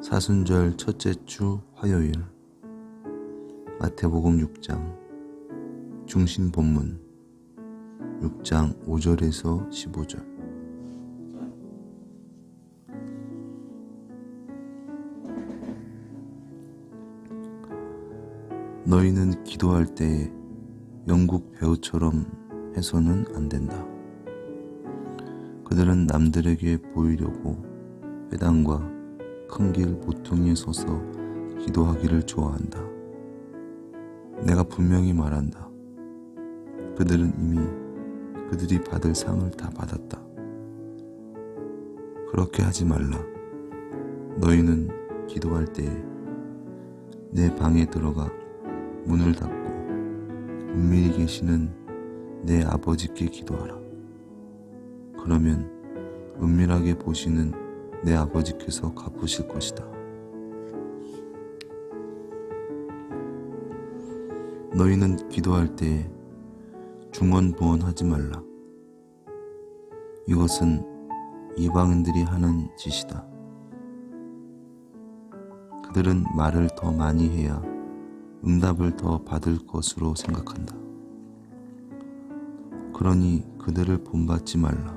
사순절 첫째 주 화요일 마태복음 6장 중심 본문 6장 5절에서 15절. 너희는 기도할 때에 영국 배우처럼 해서는 안 된다. 그들은 남들에게 보이려고 회당과 큰 길 모퉁이에 서서 기도하기를 좋아한다. 내가 분명히 말한다. 그들은 이미 그들이 받을 상을 다 받았다. 그렇게 하지 말라. 너희는 기도할 때에 내 방에 들어가 문을 닫고 은밀히 계시는 내 아버지께 기도하라. 그러면 은밀하게 보시는 내 아버지께서 갚으실 것이다. 너희는 기도할 때에 중언부언하지 말라. 이것은 이방인들이 하는 짓이다. 그들은 말을 더 많이 해야 응답을 더 받을 것으로 생각한다. 그러니 그들을 본받지 말라.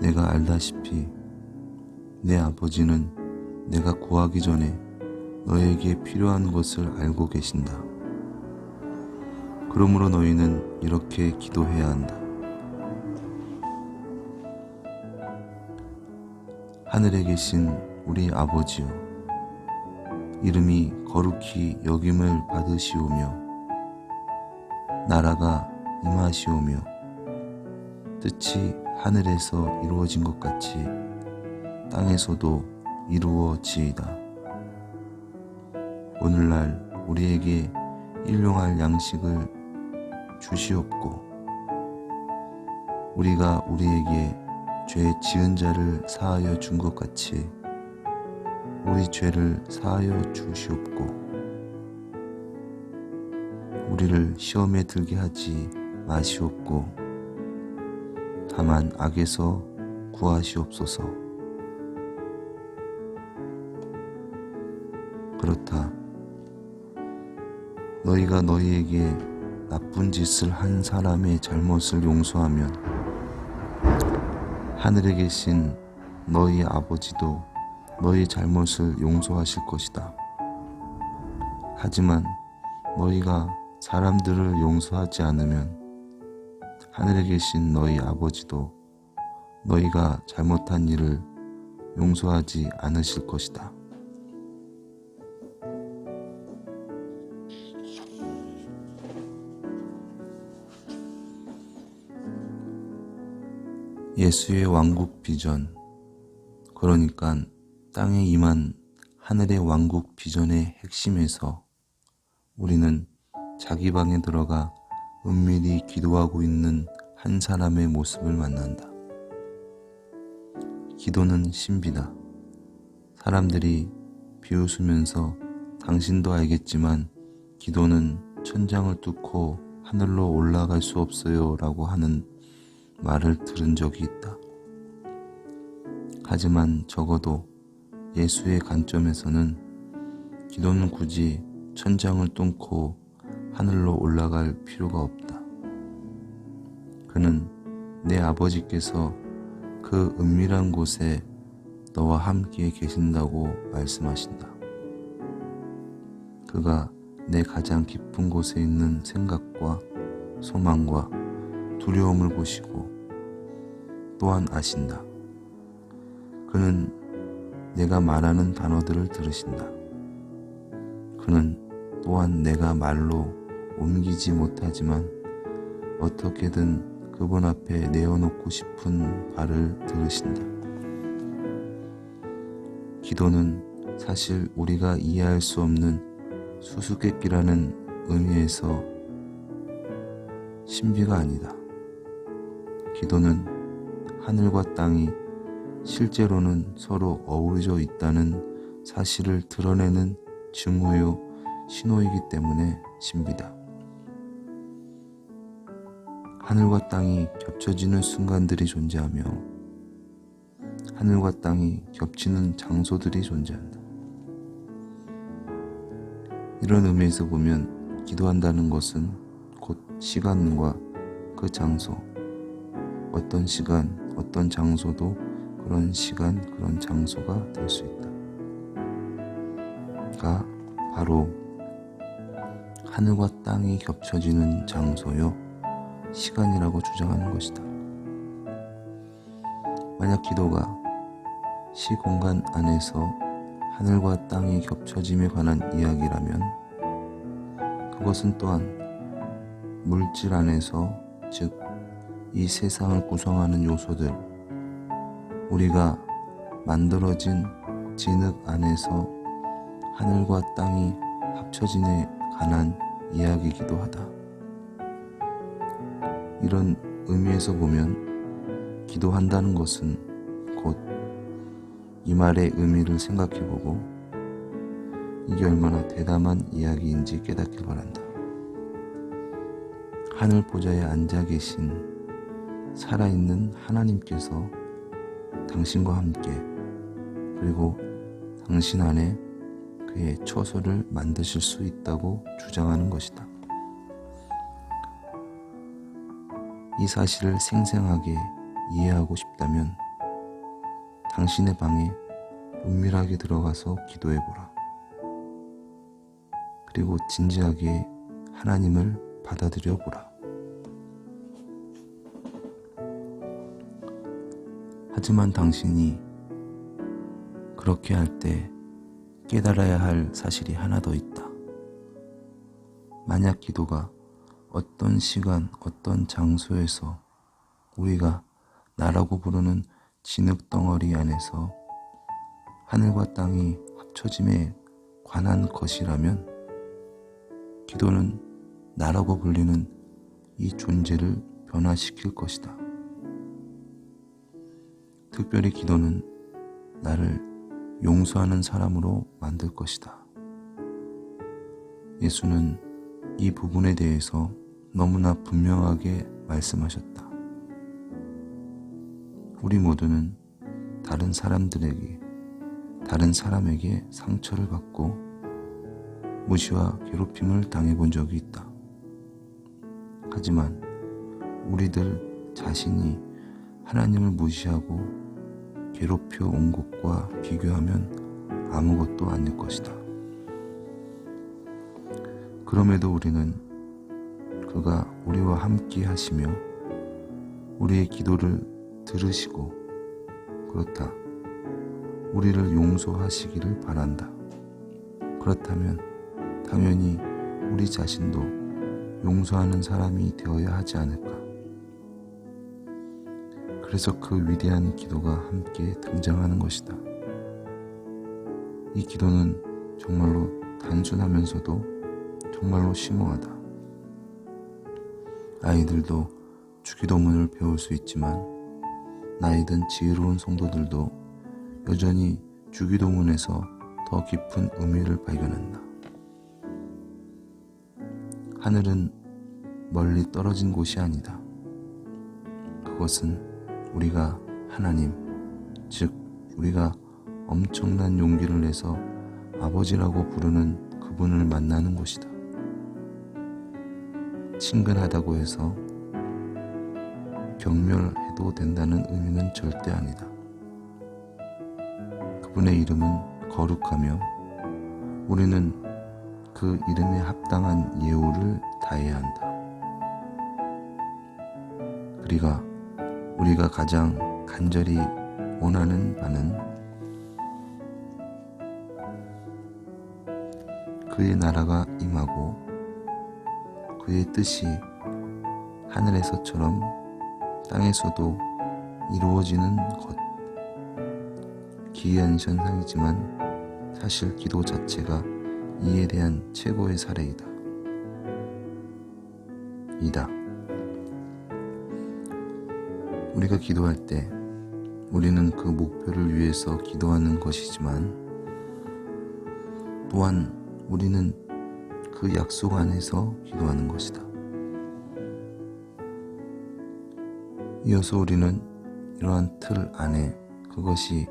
내가 알다시피 내 아버지는 내가 구하기 전에 너에게 필요한 것을 알고 계신다. 그러므로 너희는 이렇게 기도해야 한다. 하늘에 계신 우리 아버지여, 이름이 거룩히 여김을 받으시오며 나라가 임하시오며 뜻이 하늘에서 이루어진 것 같이 땅에서도 이루어지이다. 오늘날 우리에게 일용할 양식을 주시옵고 우리가 우리에게 죄 지은 자를 사하여 준 것 같이 우리 죄를 사하여 주시옵고 우리를 시험에 들게 하지 마시옵고 다만 악에서 구하시옵소서. 그렇다. 너희가 너희에게 나쁜 짓을 한 사람의 잘못을 용서하면 하늘에 계신 너희 아버지도 너희 잘못을 용서하실 것이다. 하지만 너희가 사람들을 용서하지 않으면 하늘에 계신 너희 아버지도 너희가 잘못한 일을 용서하지 않으실 것이다. 예수의 왕국 비전, 그러니까 땅에 임한 하늘의 왕국 비전의 핵심에서 우리는 자기 방에 들어가 은밀히 기도하고 있는 한 사람의 모습을 만난다. 기도는 신비다. 사람들이 비웃으면서 당신도 알겠지만 기도는 천장을 뚫고 하늘로 올라갈 수 없어요 라고 하는 말을 들은 적이 있다. 하지만 적어도 예수의 관점에서는 기도는 굳이 천장을 뚫고 하늘로 올라갈 필요가 없다. 그는 내 아버지께서 그 은밀한 곳에 너와 함께 계신다고 말씀하신다. 그가 내 가장 깊은 곳에 있는 생각과 소망과 두려움을 보시고 또한 아신다. 그는 내가 말하는 단어들을 들으신다. 그는 또한 내가 말로 옮기지 못하지만 어떻게든 그분 앞에 내어놓고 싶은 바를 들으신다. 기도는 사실 우리가 이해할 수 없는 수수께끼라는 의미에서 신비가 아니다. 기도는 하늘과 땅이 실제로는 서로 어우러져 있다는 사실을 드러내는 증오요 신호이기 때문에 신비다. 하늘과 땅이 겹쳐지는 순간들이 존재하며 하늘과 땅이 겹치는 장소들이 존재한다. 이런 의미에서 보면 기도한다는 것은 곧 시간과 그 장소, 어떤 시간, 어떤 장소도 그런 시간, 그런 장소가 될 수 있다. 가 바로 하늘과 땅이 겹쳐지는 장소요, 시간이라고 주장하는 것이다. 만약 기도가 시공간 안에서 하늘과 땅이 겹쳐짐에 관한 이야기라면 그것은 또한 물질 안에서, 즉 이 세상을 구성하는 요소들, 우리가 만들어진 진흙 안에서 하늘과 땅이 합쳐짐에 관한 이야기이기도 하다. 이런 의미에서 보면 기도한다는 것은 곧 이 말의 의미를 생각해보고 이게 얼마나 대담한 이야기인지 깨닫길 바란다. 하늘 보좌에 앉아 계신 살아있는 하나님께서 당신과 함께, 그리고 당신 안에 그의 처소를 만드실 수 있다고 주장하는 것이다. 이 사실을 생생하게 이해하고 싶다면 당신의 방에 은밀하게 들어가서 기도해보라. 그리고 진지하게 하나님을 받아들여 보라. 하지만 당신이 그렇게 할 때 깨달아야 할 사실이 하나 더 있다. 만약 기도가 어떤 시간, 어떤 장소에서 우리가 나라고 부르는 진흙덩어리 안에서 하늘과 땅이 합쳐짐에 관한 것이라면 기도는 나라고 불리는 이 존재를 변화시킬 것이다. 특별히 기도는 나를 용서하는 사람으로 만들 것이다. 예수는 이 부분에 대해서 너무나 분명하게 말씀하셨다. 우리 모두는 다른 사람들에게, 다른 사람에게 상처를 받고 무시와 괴롭힘을 당해본 적이 있다. 하지만 우리들 자신이 하나님을 무시하고 괴롭혀 온 것과 비교하면 아무것도 아닐 것이다. 그럼에도 우리는 그가 우리와 함께 하시며 우리의 기도를 들으시고, 그렇다, 우리를 용서하시기를 바란다. 그렇다면 당연히 우리 자신도 용서하는 사람이 되어야 하지 않을까. 그래서 그 위대한 기도가 함께 등장하는 것이다. 이 기도는 정말로 단순하면서도 정말로 심오하다. 아이들도 주기도문을 배울 수 있지만 나이든 지혜로운 성도들도 여전히 주기도문에서 더 깊은 의미를 발견한다. 하늘은 멀리 떨어진 곳이 아니다. 그것은 우리가 하나님, 즉 우리가 엄청난 용기를 내서 아버지라고 부르는 그분을 만나는 곳이다. 친근하다고 해서 경멸해도 된다는 의미는 절대 아니다. 그분의 이름은 거룩하며 우리는 그 이름에 합당한 예우를 다해야 한다. 우리가 가장 간절히 원하는 바는 그의 나라가 임하고 그의 뜻이 하늘에서처럼 땅에서도 이루어지는 것. 기이한 현상이지만 사실 기도 자체가 이에 대한 최고의 사례이다. 우리가 기도할 때 우리는 그 목표를 위해서 기도하는 것이지만 또한 우리는 그 약속 안에서 기도하는 것이다. 이어서 우리는 이러한 틀 안에, 그것이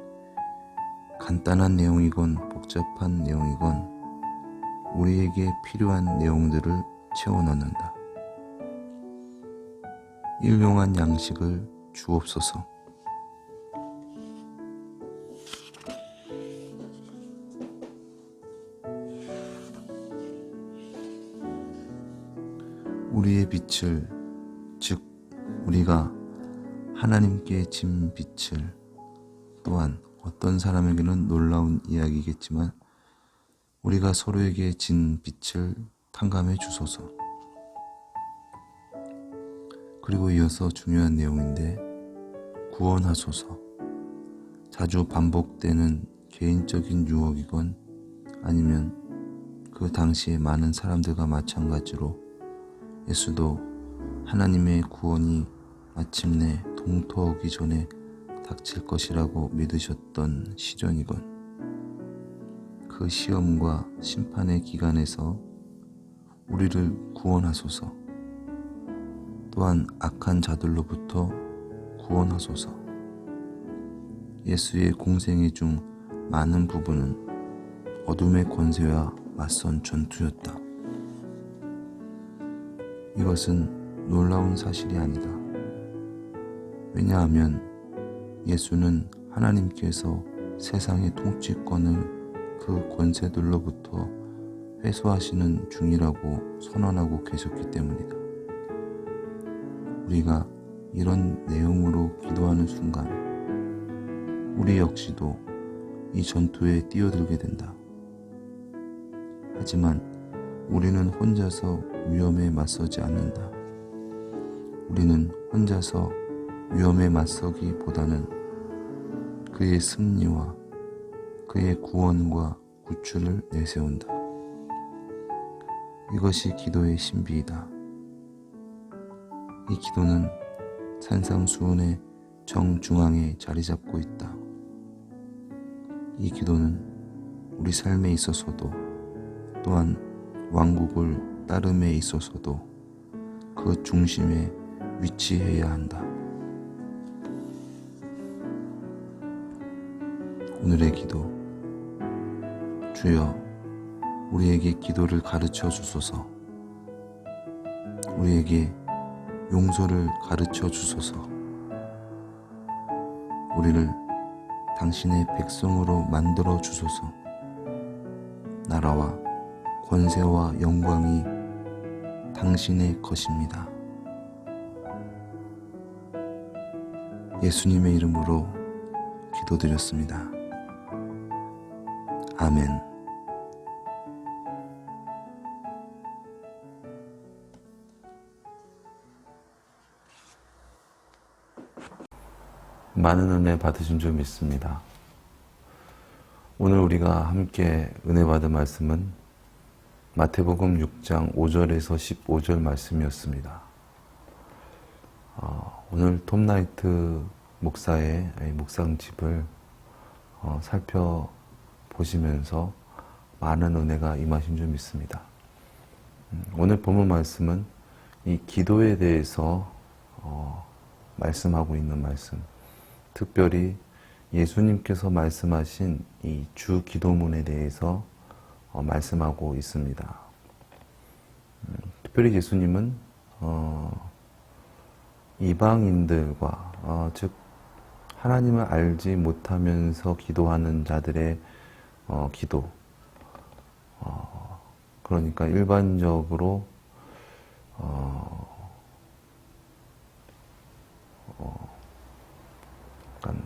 간단한 내용이건 복잡한 내용이건 우리에게 필요한 내용들을 채워 넣는다. 일용한 양식을 주옵소서. 우리의 빛을, 즉 우리가 하나님께 진 빛을, 또한 어떤 사람에게는 놀라운 이야기겠지만 우리가 서로에게 진 빛을 탕감해 주소서. 그리고 이어서 중요한 내용인데, 구원하소서. 자주 반복되는 개인적인 유혹이건 아니면 그 당시에 많은 사람들과 마찬가지로 예수도 하나님의 구원이 마침내 동토하기 전에 닥칠 것이라고 믿으셨던 시련이건 그 시험과 심판의 기간에서 우리를 구원하소서. 또한 악한 자들로부터 구원하소서. 예수의 공생애 중 많은 부분은 어둠의 권세와 맞선 전투였다. 이것은 놀라운 사실이 아니다. 왜냐하면 예수는 하나님께서 세상의 통치권을 그 권세들로부터 회수하시는 중이라고 선언하고 계셨기 때문이다. 우리가 이런 내용으로 기도하는 순간 우리 역시도 이 전투에 뛰어들게 된다. 하지만 우리는 혼자서 위험에 맞서지 않는다. 우리는 혼자서 위험에 맞서기보다는 그의 승리와 그의 구원과 구출을 내세운다. 이것이 기도의 신비이다. 이 기도는 산상수훈의 정중앙에 자리 잡고 있다. 이 기도는 우리 삶에 있어서도 또한 왕국을 따름에 있어서도 그 중심에 위치해야 한다. 오늘의 기도. 주여, 우리에게 기도를 가르쳐 주소서. 우리에게 용서를 가르쳐 주소서. 우리를 당신의 백성으로 만들어 주소서. 나라와 권세와 영광이 당신의 것입니다. 예수님의 이름으로 기도드렸습니다. 아멘. 많은 은혜 받으신 줄 믿습니다. 오늘 우리가 함께 은혜 받은 말씀은 마태복음 6장 5절에서 15절 말씀이었습니다. 오늘 톰라이트 목사의 묵상집을 살펴보시면서 많은 은혜가 임하신 줄 믿습니다. 오늘 본문 말씀은 이 기도에 대해서 말씀하고 있는 말씀, 특별히 예수님께서 말씀하신 이 주 기도문에 대해서 말씀하고 있습니다. 특별히 예수님은 이방인들과 즉 하나님을 알지 못하면서 기도하는 자들의 기도, 그러니까 일반적으로 약간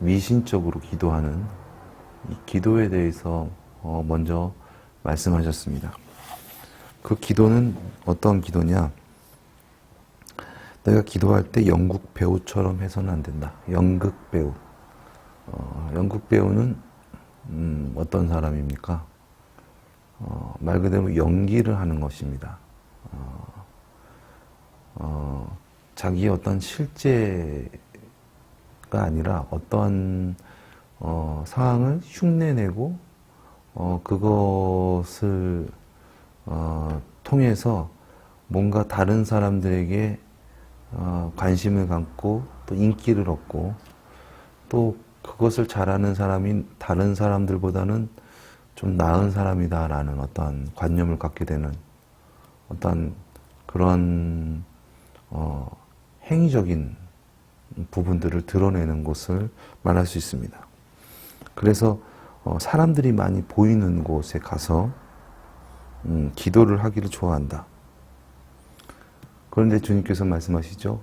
위신적으로 기도하는 이 기도에 대해서 먼저 말씀하셨습니다. 그 기도는 어떤 기도냐? 내가 기도할 때 연극 배우처럼 해서는 안 된다. 연극 배우. 연극 배우는 어떤 사람입니까? 말 그대로 연기를 하는 것입니다. 자기의 어떤 실제가 아니라 어떤 상황을 흉내내고 그것을 통해서 뭔가 다른 사람들에게 관심을 갖고 또 인기를 얻고 또 그것을 잘하는 사람이 다른 사람들보다는 좀 나은 사람이다라는 어떤 관념을 갖게 되는 어떤 그런 행위적인 부분들을 드러내는 것을 말할 수 있습니다. 그래서 사람들이 많이 보이는 곳에 가서 기도를 하기를 좋아한다. 그런데 주님께서 말씀하시죠.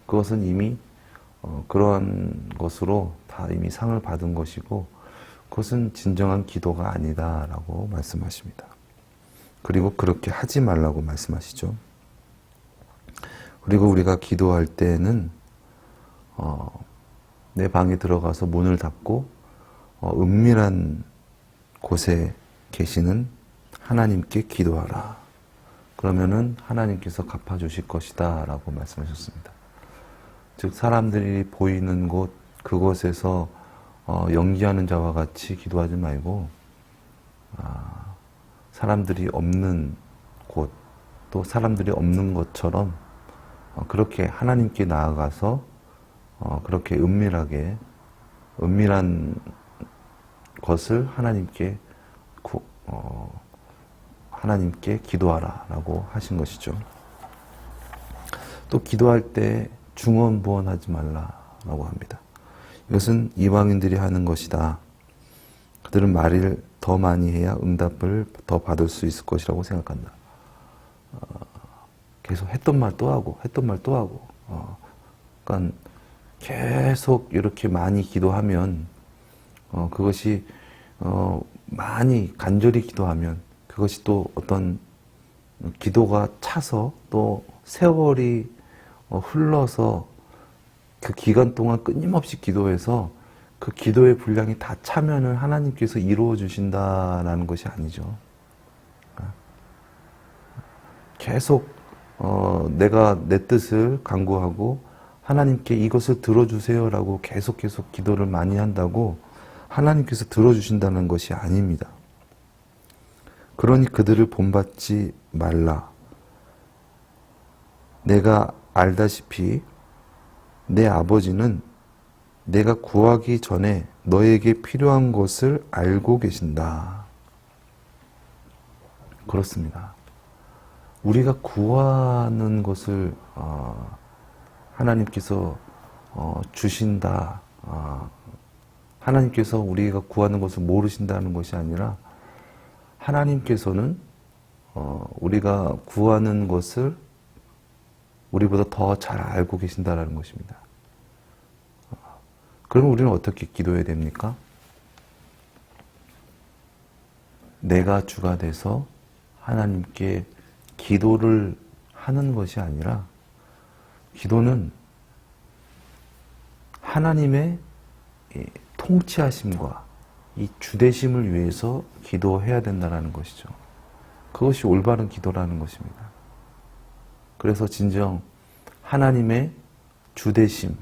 그것은 이미 그러한 것으로 다 이미 상을 받은 것이고 그것은 진정한 기도가 아니다라고 말씀하십니다. 그리고 그렇게 하지 말라고 말씀하시죠. 그리고 우리가 기도할 때는 내 방에 들어가서 문을 닫고 은밀한 곳에 계시는 하나님께 기도하라. 그러면은 하나님께서 갚아주실 것이다 라고 말씀하셨습니다. 즉 사람들이 보이는 곳 그곳에서 연기하는 자와 같이 기도하지 말고 사람들이 없는 곳 또 사람들이 없는 것처럼 그렇게 하나님께 나아가서 그렇게 은밀한 것을 하나님께 기도하라라고 하신 것이죠. 또 기도할 때 중언부언하지 말라라고 합니다. 이것은 이방인들이 하는 것이다. 그들은 말을 더 많이 해야 응답을 더 받을 수 있을 것이라고 생각한다. 계속 했던 말 또 하고 그러니까 계속 이렇게 많이 기도하면 그것이 많이 간절히 기도하면 그것이 또 어떤 기도가 차서 또 세월이 흘러서 그 기간 동안 끊임없이 기도해서 그 기도의 분량이 다 차면은 하나님께서 이루어 주신다라는 것이 아니죠. 계속 내가 내 뜻을 간구하고 하나님께 이것을 들어주세요라고 계속 기도를 많이 한다고 하나님께서 들어주신다는 것이 아닙니다. 그러니 그들을 본받지 말라. 내가 알다시피 내 아버지는 내가 구하기 전에 너에게 필요한 것을 알고 계신다. 그렇습니다. 우리가 구하는 것을 하나님께서 주신다. 하나님께서 우리가 구하는 것을 모르신다는 것이 아니라 하나님께서는 우리가 구하는 것을 우리보다 더 잘 알고 계신다는 것입니다. 그러면 우리는 어떻게 기도해야 됩니까? 내가 주가 돼서 하나님께 기도를 하는 것이 아니라 기도는 하나님의 통치하심과 이 주대심을 위해서 기도해야 된다는 것이죠. 그것이 올바른 기도라는 것입니다. 그래서 진정 하나님의 주대심,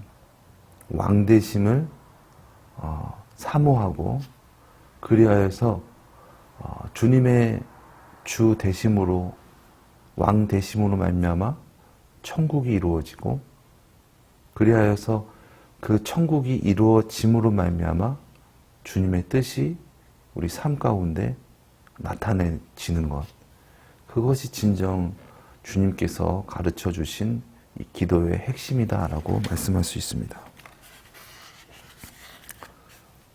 왕대심을 사모하고 그리하여서 주님의 주대심으로 왕대심으로 말미암아 천국이 이루어지고 그리하여서 그 천국이 이루어짐으로 말미암아 주님의 뜻이 우리 삶 가운데 나타내지는 것, 그것이 진정 주님께서 가르쳐 주신 이 기도의 핵심이다라고 말씀할 수 있습니다.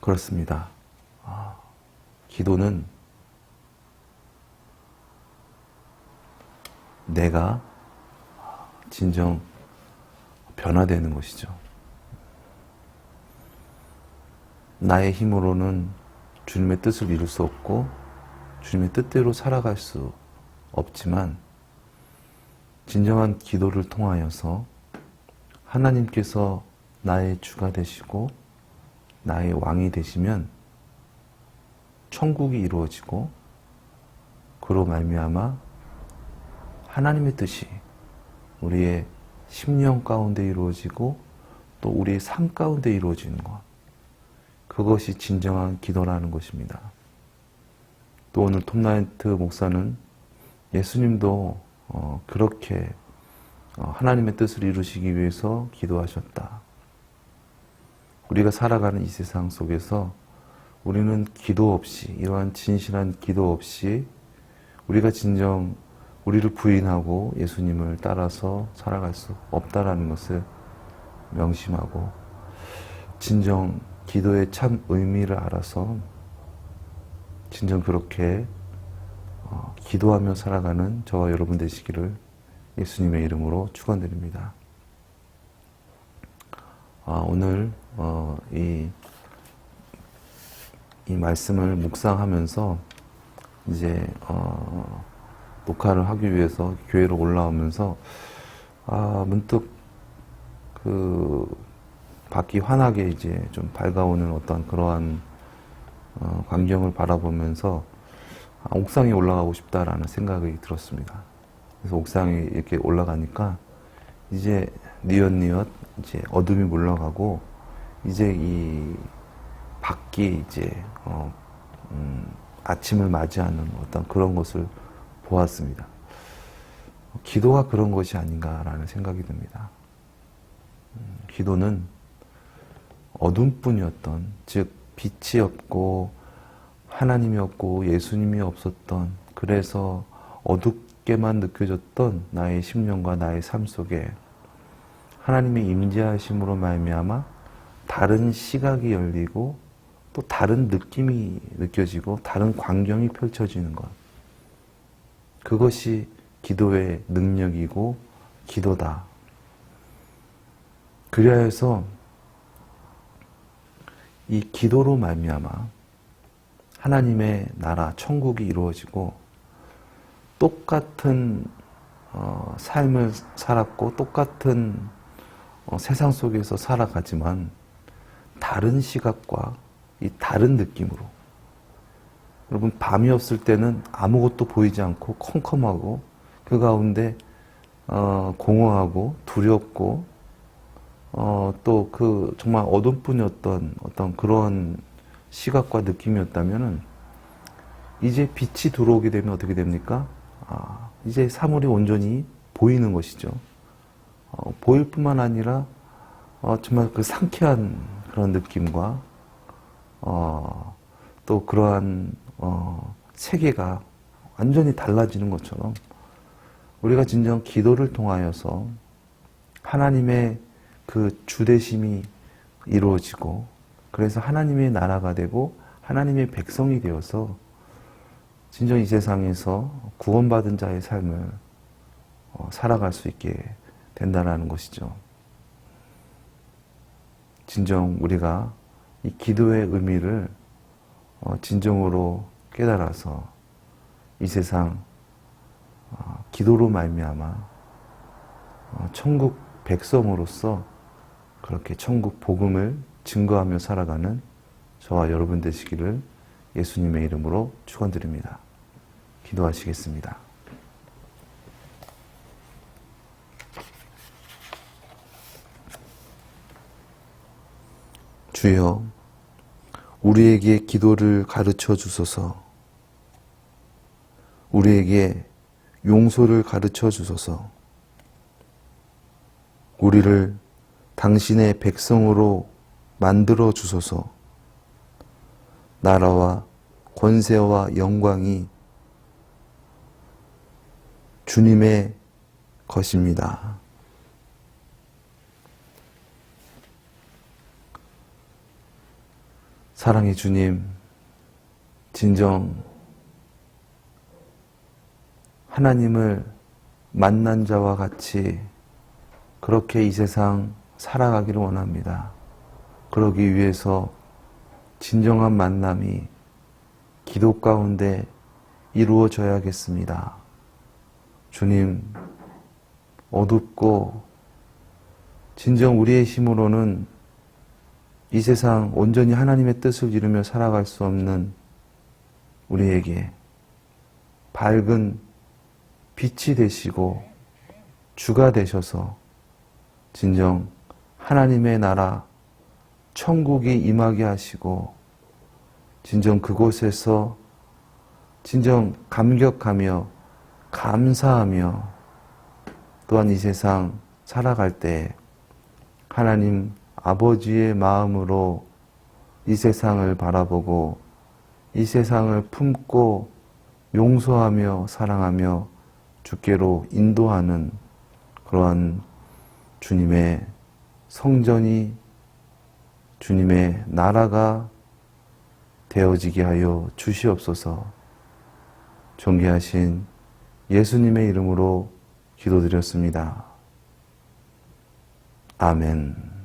그렇습니다. 기도는 내가 진정 변화되는 것이죠. 나의 힘으로는 주님의 뜻을 이룰 수 없고 주님의 뜻대로 살아갈 수 없지만 진정한 기도를 통하여서 하나님께서 나의 주가 되시고 나의 왕이 되시면 천국이 이루어지고 그로 말미암아 하나님의 뜻이 우리의 심령 가운데 이루어지고 또 우리의 삶 가운데 이루어지는 것, 그것이 진정한 기도라는 것입니다. 또 오늘 톰라이트 목사는 예수님도 그렇게 하나님의 뜻을 이루시기 위해서 기도하셨다. 우리가 살아가는 이 세상 속에서 우리는 기도 없이, 이러한 진실한 기도 없이 우리가 진정 우리를 부인하고 예수님을 따라서 살아갈 수 없다라는 것을 명심하고, 진정 기도의 참 의미를 알아서 진정 그렇게 기도하며 살아가는 저와 여러분 되시기를 예수님의 이름으로 축원드립니다. 오늘 이 말씀을 묵상하면서 이제 녹화를 하기 위해서 교회로 올라오면서 문득 그 밖이 환하게 이제 좀 밝아오는 어떤 그러한 광경을 바라보면서 옥상에 올라가고 싶다라는 생각이 들었습니다. 그래서 옥상에 이렇게 올라가니까 이제 뉘엿뉘엿 이제 어둠이 물러가고 이제 이 밖이 이제 아침을 맞이하는 어떤 그런 것을 보았습니다. 기도가 그런 것이 아닌가라는 생각이 듭니다. 기도는 어둠뿐이었던, 즉 빛이 없고 하나님이 없고 예수님이 없었던, 그래서 어둡게만 느껴졌던 나의 심령과 나의 삶 속에 하나님의 임재하심으로 말미암아 다른 시각이 열리고 또 다른 느낌이 느껴지고 다른 광경이 펼쳐지는 것, 그것이 기도의 능력이고 기도다. 그래야 해서 이 기도로 말미암아 하나님의 나라 천국이 이루어지고 똑같은 삶을 살았고 똑같은 세상 속에서 살아가지만 다른 시각과 이 다른 느낌으로, 여러분 밤이 없을 때는 아무것도 보이지 않고 컴컴하고 그 가운데 공허하고 두렵고 또 그 정말 어둠뿐이었던 어떤 그런 시각과 느낌이었다면은 이제 빛이 들어오게 되면 어떻게 됩니까? 이제 사물이 온전히 보이는 것이죠. 보일 뿐만 아니라 정말 그 상쾌한 그런 느낌과 또 그러한 세계가 완전히 달라지는 것처럼 우리가 진정 기도를 통하여서 하나님의 그 주대심이 이루어지고 그래서 하나님의 나라가 되고 하나님의 백성이 되어서 진정 이 세상에서 구원받은 자의 삶을 살아갈 수 있게 된다는 것이죠. 진정 우리가 이 기도의 의미를 진정으로 깨달아서 이 세상 기도로 말미암아 천국 백성으로서 그렇게 천국 복음을 증거하며 살아가는 저와 여러분 되시기를 예수님의 이름으로 축원드립니다. 기도하시겠습니다. 주여, 우리에게 기도를 가르쳐 주소서. 우리에게 용서를 가르쳐 주소서. 우리를 당신의 백성으로 만들어 주소서. 나라와 권세와 영광이 주님의 것입니다. 사랑의 주님, 진정 하나님을 만난 자와 같이 그렇게 이 세상 살아가기를 원합니다. 그러기 위해서 진정한 만남이 기도 가운데 이루어져야겠습니다. 주님, 어둡고 진정 우리의 힘으로는 이 세상 온전히 하나님의 뜻을 이루며 살아갈 수 없는 우리에게 밝은 빛이 되시고 주가 되셔서 진정 하나님의 나라 천국이 임하게 하시고 진정 그곳에서 진정 감격하며 감사하며 또한 이 세상 살아갈 때 하나님 아버지의 마음으로 이 세상을 바라보고 이 세상을 품고 용서하며 사랑하며 주께로 인도하는 그러한 주님의 성전이 주님의 나라가 되어지게 하여 주시옵소서. 존귀하신 예수님의 이름으로 기도드렸습니다. 아멘.